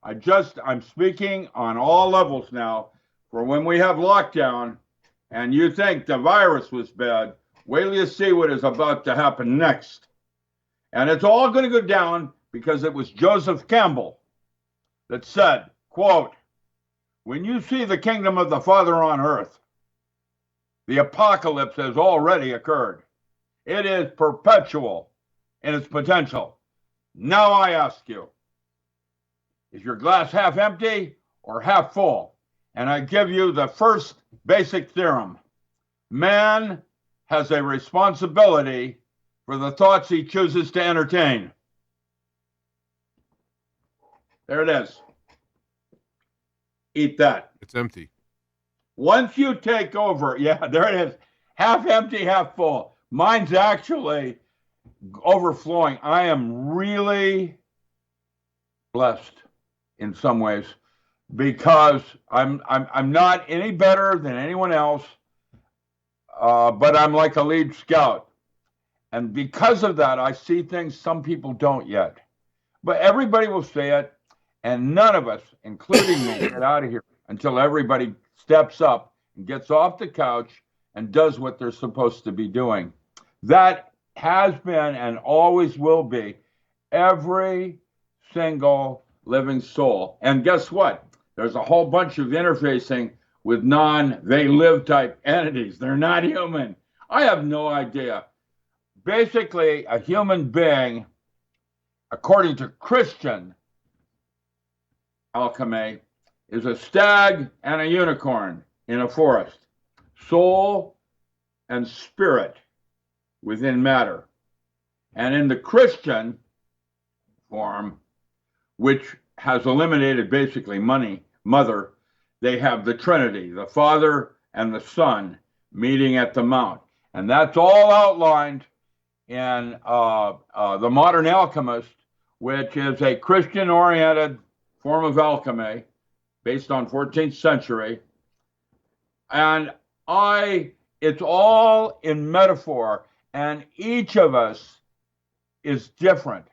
Speaker 1: I'm speaking on all levels now. For when we have lockdown and you think the virus was bad, wait till you see what is about to happen next. And it's all going to go down because it was Joseph Campbell that said, quote, when you see the kingdom of the Father on earth, the apocalypse has already occurred. It is perpetual in its potential. Now I ask you, is your glass half empty or half full? And I give you the first basic theorem. Man has a responsibility for the thoughts he chooses to entertain. There it is. Eat that.
Speaker 2: It's empty.
Speaker 1: Once you take over, there it is. Half empty, half full. Mine's actually overflowing. I am really blessed in some ways because I'm not any better than anyone else, but I'm like a lead scout. And because of that, I see things some people don't yet. But everybody will say it, and none of us, including me, get out of here until everybody steps up and gets off the couch and does what they're supposed to be doing. That has been and always will be every single living soul. And guess what? There's a whole bunch of interfacing with they live type entities. They're not human. I have no idea. Basically, a human being, according to Christian alchemy, is a stag and a unicorn in a forest. Soul and spirit within matter. And in the Christian form, which has eliminated basically mother, they have the Trinity, the Father and the Son meeting at the Mount. And that's all outlined in The Modern Alchemist, which is a Christian-oriented form of alchemy based on 14th century. And it's all in metaphor, and each of us is different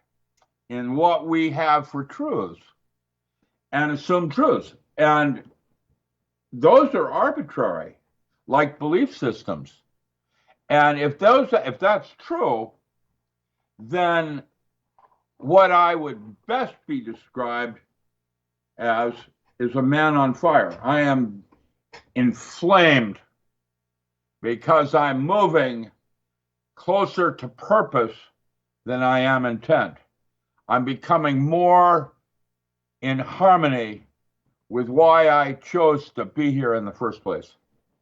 Speaker 1: in what we have for truths and assumed truths. And those are arbitrary, like belief systems. And if that's true, then what I would best be described as is a man on fire. I am inflamed because I'm moving closer to purpose than I am intent. I'm becoming more in harmony with why I chose to be here in the first place.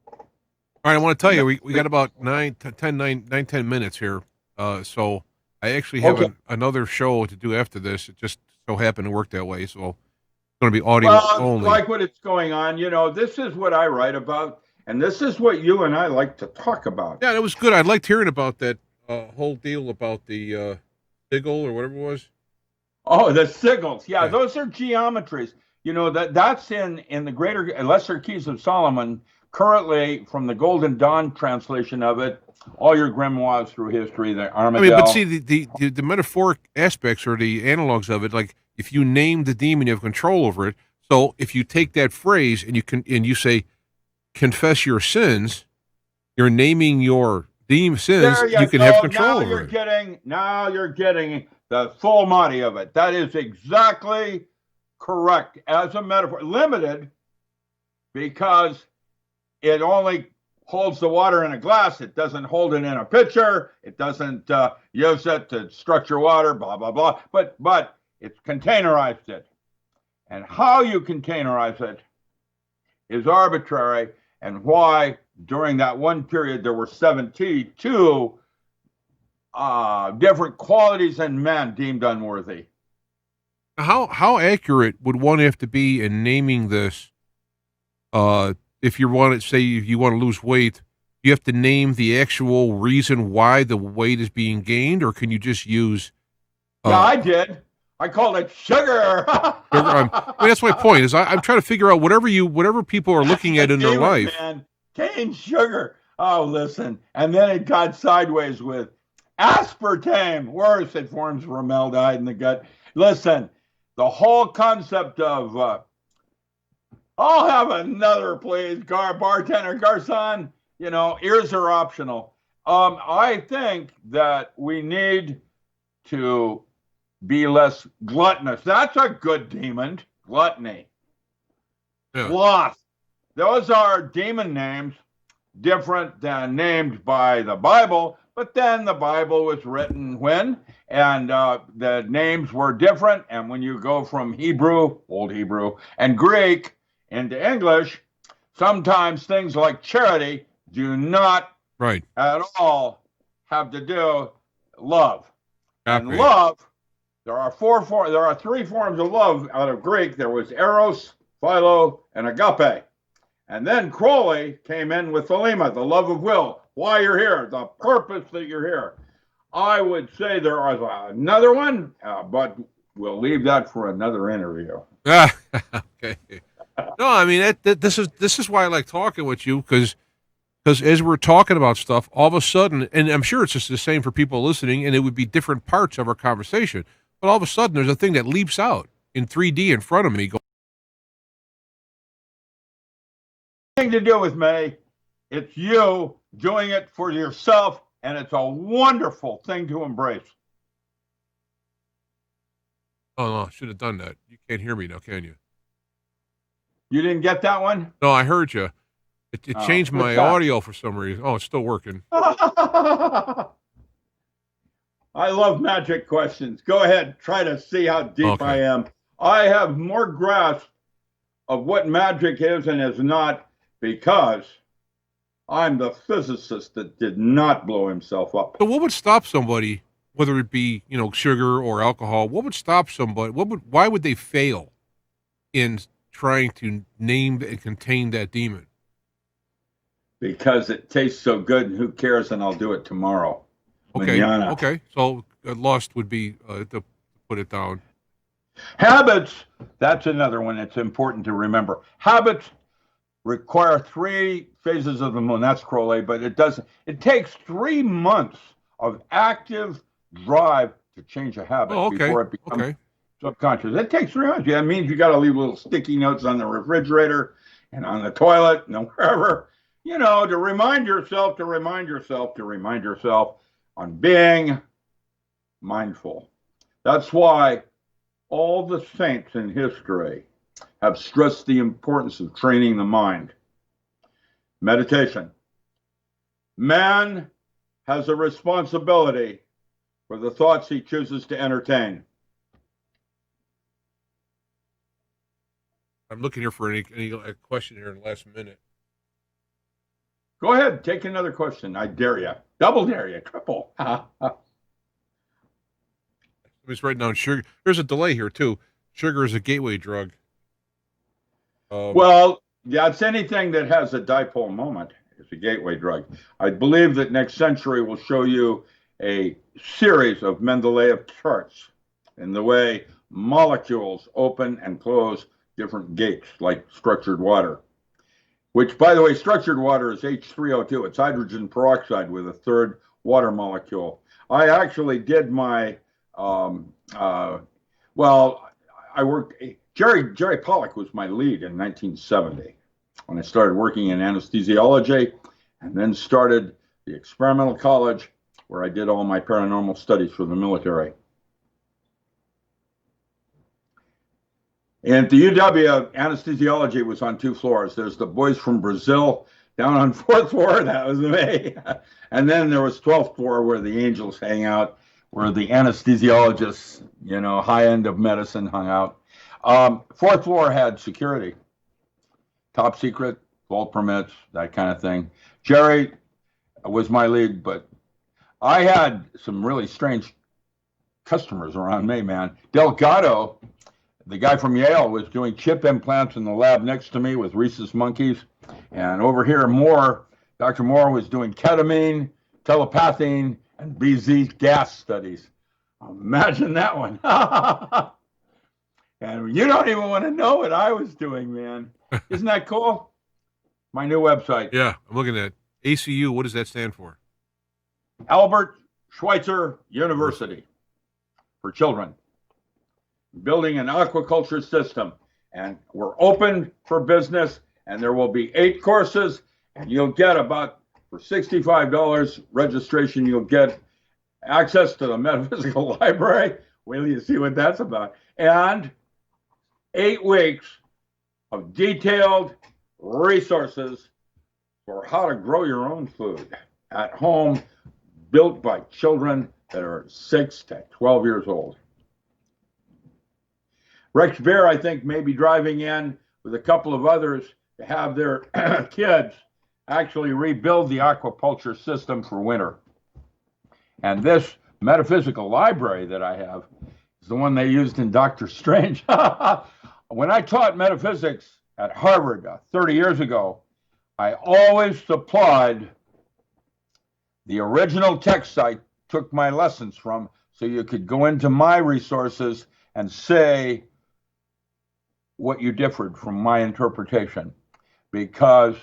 Speaker 2: All right, I want to tell you, we got about 10 minutes here. So I actually have another show to do after this. It just so happened to work that way. So it's going to be audio only.
Speaker 1: Like what it's going on. This is what I write about, and this is what you and I like to talk about.
Speaker 2: Yeah, it was good. I liked hearing about that whole deal about the sigil or whatever it was.
Speaker 1: Oh, the sigils. Yeah, those are geometries. That's in the greater lesser keys of Solomon. Currently, from the Golden Dawn translation of it, all your grimoires through history, the Armadale.
Speaker 2: But see, the metaphoric aspects or the analogs of it, like if you name the demon, you have control over it. So if you take that phrase and you say, confess your sins, you're naming your demon sins. You can have control over it.
Speaker 1: Now you're getting the full Monty of it. That is exactly correct as a metaphor. Limited because it only holds the water in a glass. It doesn't hold it in a pitcher. It doesn't use it to structure water, blah, blah, blah. But it's containerized it. And how you containerize it is arbitrary, and why during that one period there were 72 different qualities in men deemed unworthy.
Speaker 2: How accurate would one have to be in naming this? If you want to say you want to lose weight, you have to name the actual reason why the weight is being gained, or can you just use?
Speaker 1: Yeah, I did. I called it sugar.
Speaker 2: That's my point. Is I'm trying to figure out whatever people are looking at in their life.
Speaker 1: Man, cane sugar. Oh, listen, and then it got sideways with aspartame. Worse, it forms formaldehyde in the gut. Listen, the whole concept of I'll have another, please, bartender, garçon. Ears are optional. I think that we need to be less gluttonous. That's a good demon, gluttony. Yeah. Sloth. Those are demon names, different than named by the Bible. But then the Bible was written when? And the names were different. And when you go from Hebrew, Old Hebrew, and Greek into English, sometimes things like charity do not at all have to do love. And love, there are three forms of love out of Greek. There was eros, philo, and agape. And then Crowley came in with philema, the love of will, why you're here, the purpose that you're here. I would say there is another one, but we'll leave that for another interview.
Speaker 2: Okay. No, I mean this is why I like talking with you, because as we're talking about stuff, all of a sudden, and I'm sure it's just the same for people listening, and it would be different parts of our conversation, but all of a sudden there's a thing that leaps out in 3D in front of me.
Speaker 1: Nothing to do with me. It's you doing it for yourself, and it's a wonderful thing to embrace.
Speaker 2: Oh, no, I should have done that. You can't hear me now, can you?
Speaker 1: You didn't get that one?
Speaker 2: No, I heard you. It changed my audio for some reason. Oh, it's still working.
Speaker 1: I love magic questions. Go ahead. Try to see how deep I am. I have more grasp of what magic is and is not because I'm the physicist that did not blow himself up.
Speaker 2: So what would stop somebody, whether it be, sugar or alcohol, what would stop somebody? Why would they fail in trying to name and contain that demon?
Speaker 1: Because it tastes so good, and who cares, and I'll do it tomorrow.
Speaker 2: Okay.
Speaker 1: Manana.
Speaker 2: Okay. So lost would be to put it down.
Speaker 1: Habits, that's another one that's important to remember. Habits require 3 phases of the moon. That's Crowley, but it takes 3 months of active drive to change a habit
Speaker 2: Oh, okay.
Speaker 1: before it becomes
Speaker 2: Okay.
Speaker 1: subconscious. It takes 3 months. Yeah, that means you got to leave little sticky notes on the refrigerator and on the toilet and wherever, to remind yourself on being mindful. That's why all the saints in history have stressed the importance of training the mind. Meditation. Man has a responsibility for the thoughts he chooses to entertain.
Speaker 2: I'm looking here for any question here in the last minute.
Speaker 1: Go ahead, take another question. I dare you. Double dare you. Triple.
Speaker 2: I'm just writing down sugar. There's a delay here too. Sugar is a gateway drug.
Speaker 1: Well, yeah, it's anything that has a dipole moment. It's a gateway drug. I believe that next century will show you a series of Mendeleev charts in the way molecules open and close different gates, like structured water. Which, by the way, structured water is H3O2. It's hydrogen peroxide with a third water molecule. I actually did my I worked. Jerry Pollack was my lead in 1970 when I started working in anesthesiology, and then started the experimental college where I did all my paranormal studies for the military. And at the UW, anesthesiology was on 2 floors. There's the boys from Brazil down on 4th floor. That was me. And then there was 12th floor where the angels hang out, where the anesthesiologists, high end of medicine hung out. 4th floor had security, top secret, vault permits, that kind of thing. Jerry was my lead, but I had some really strange customers around me, man. Delgado, the guy from Yale, was doing chip implants in the lab next to me with rhesus monkeys. And over here, Dr. Moore was doing ketamine, telepathine, and BZ gas studies. Imagine that one. And you don't even want to know what I was doing, man. Isn't that cool? My new website.
Speaker 2: Yeah, I'm looking at ACU. What does that stand for?
Speaker 1: Albert Schweitzer University for children. Building an aquaculture system. And we're open for business, and there will be 8 courses, and you'll get for $65 registration, you'll get access to the metaphysical library. Wait till you see what that's about. And 8 weeks of detailed resources for how to grow your own food at home, built by children that are 6 to 12 years old. Rex Bear, I think, may be driving in with a couple of others to have their kids actually rebuild the aquaculture system for winter. And this metaphysical library that I have is the one they used in Doctor Strange. When I taught metaphysics at Harvard 30 years ago, I always supplied the original text I took my lessons from, so you could go into my resources and say what you differed from my interpretation, because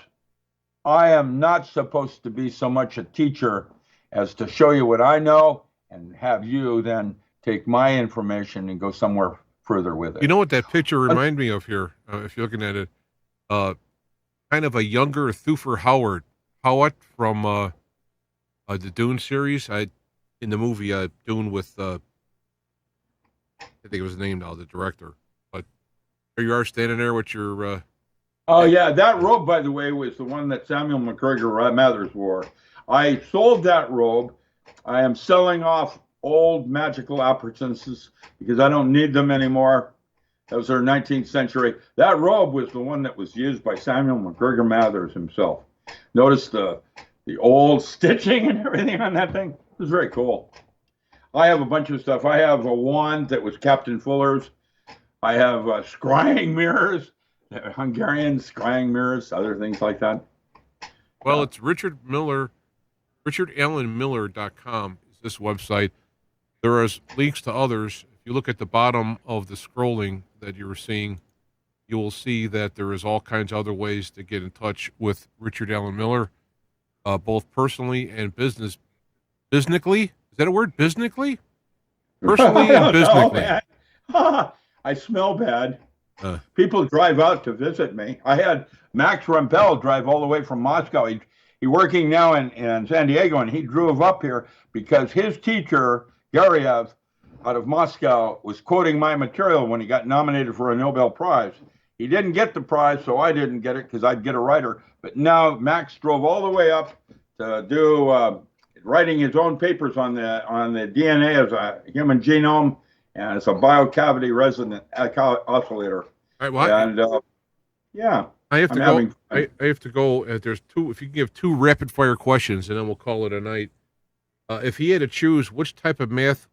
Speaker 1: I am not supposed to be so much a teacher as to show you what I know and have you then take my information and go somewhere further with it.
Speaker 2: You know what that picture reminds me of here, if you're looking at it? Kind of a younger Thufir Howard from the Dune series. In the movie Dune with, I think it was named now, the director. But here you are standing there with your...
Speaker 1: Oh, yeah, that robe, by the way, was the one that Samuel McGregor Mathers wore. I sold that robe. I am selling off old magical appurtenances because I don't need them anymore. Those are 19th century. That robe was the one that was used by Samuel McGregor Mathers himself. Notice the old stitching and everything on that thing. It was very cool. I have a bunch of stuff. I have a wand that was Captain Fuller's. I have scrying mirrors, Hungarian scrying mirrors, other things like that.
Speaker 2: Well, it's Richard Allen Miller.com is this website. There is links to others. If you look at the bottom of the scrolling that you're seeing, you will see that there is all kinds of other ways to get in touch with Richard Allen Miller, both personally and businessly. Is that a word? Businessly? Personally and businessly.
Speaker 1: I smell bad. People drive out to visit me. I had Max Rempel drive all the way from Moscow. He's working now in San Diego, and he drove up here because his teacher, Garyev, out of Moscow, was quoting my material when he got nominated for a Nobel Prize. He didn't get the prize, so I didn't get it because I'd get a writer. But now Max drove all the way up to do writing his own papers on the DNA as a human genome and as a biocavity resonant oscillator.
Speaker 2: All right, well,
Speaker 1: and yeah,
Speaker 2: I have to go. I have to go. There's two. If you can give 2 rapid fire questions, and then we'll call it a night. If he had to choose, which type of math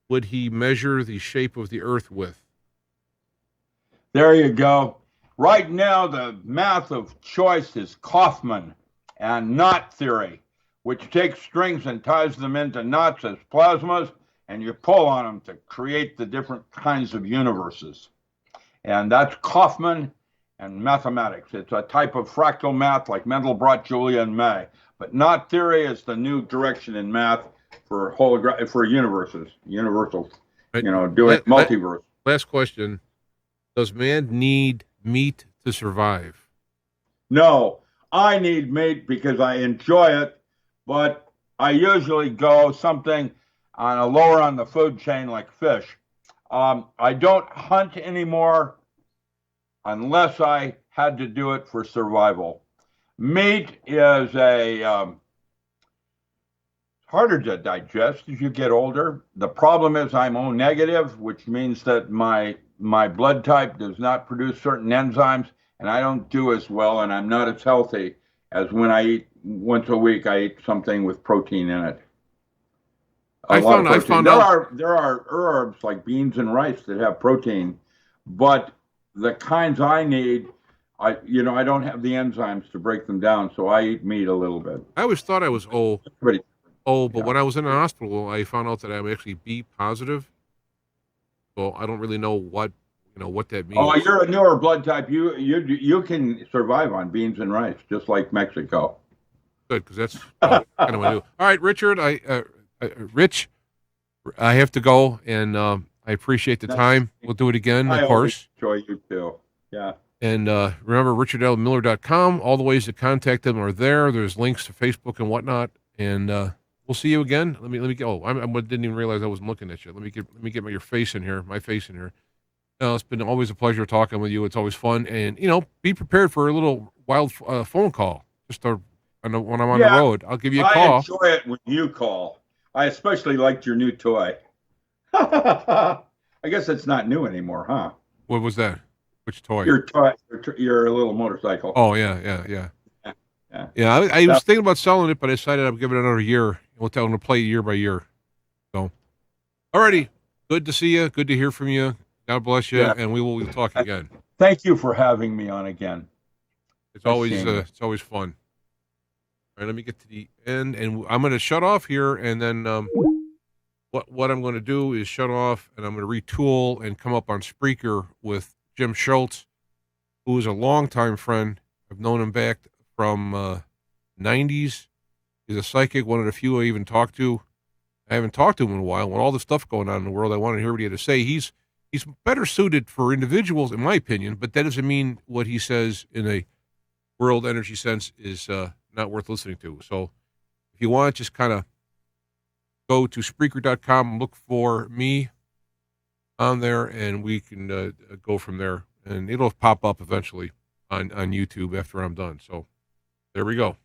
Speaker 2: would he measure the shape of the Earth with?
Speaker 1: There you go. Right now, the math of choice is Kaufman and knot theory, which takes strings and ties them into knots as plasmas, and you pull on them to create the different kinds of universes. And that's Kaufman and mathematics. It's a type of fractal math like Mandelbrot, Julia, and May. But knot theory is the new direction in math for universes, universals,
Speaker 2: right.
Speaker 1: Doing multiverse.
Speaker 2: Last question. Does man need meat to survive?
Speaker 1: No, I need meat because I enjoy it, but I usually go something lower on the food chain like fish. I don't hunt anymore unless I had to do it for survival. Meat is harder to digest as you get older. The problem is I'm O negative, which means that my blood type does not produce certain enzymes, and I don't do as well, and I'm not as healthy as when I eat once a week. I eat something with protein in it. I found out there are herbs like beans and rice that have protein, but the kinds I need, I don't have the enzymes to break them down, so I eat meat a little bit.
Speaker 2: I always thought I was but when I was in the hospital, I found out that I'm actually B positive. So I don't really know what that means.
Speaker 1: Oh, you're a newer blood type. You can survive on beans and rice, just like Mexico.
Speaker 2: Good, because that's kind of what I do. All right, Richard, Rich, I have to go, and I appreciate the time. We'll do it again, of course.
Speaker 1: Enjoy you too. Yeah.
Speaker 2: And remember, richardlmiller.com. All the ways to contact them are there. There's links to Facebook and whatnot. And we'll see you again. Let me go. I didn't even realize I wasn't looking at you. Let me get my face in here. It's been always a pleasure talking with you. It's always fun, and be prepared for a little wild phone call. When I'm on the road, I'll give you a call.
Speaker 1: I enjoy it when you call. I especially liked your new toy. I guess it's not new anymore, huh?
Speaker 2: What was that? Which toy?
Speaker 1: Your toy. Your little motorcycle.
Speaker 2: Oh yeah. I was thinking about selling it, but I decided I'd give it another year. We'll tell them to play year by year. So, alrighty. Good to see you. Good to hear from you. God bless you, and we'll talk again.
Speaker 1: Thank you for having me on again.
Speaker 2: It's always fun. All right, let me get to the end, and I'm going to shut off here, and then what I'm going to do is shut off, and I'm going to retool and come up on Spreaker with Jim Schultz, who is a longtime friend. I've known him back from 90s. He's a psychic, one of the few I even talked to. I haven't talked to him in a while. With all the stuff going on in the world, I wanted to hear what he had to say. He's better suited for individuals, in my opinion, but that doesn't mean what he says in a world energy sense is not worth listening to. So if you want, just kind of go to Spreaker.com, look for me on there, and we can go from there. And it'll pop up eventually on YouTube after I'm done. So there we go.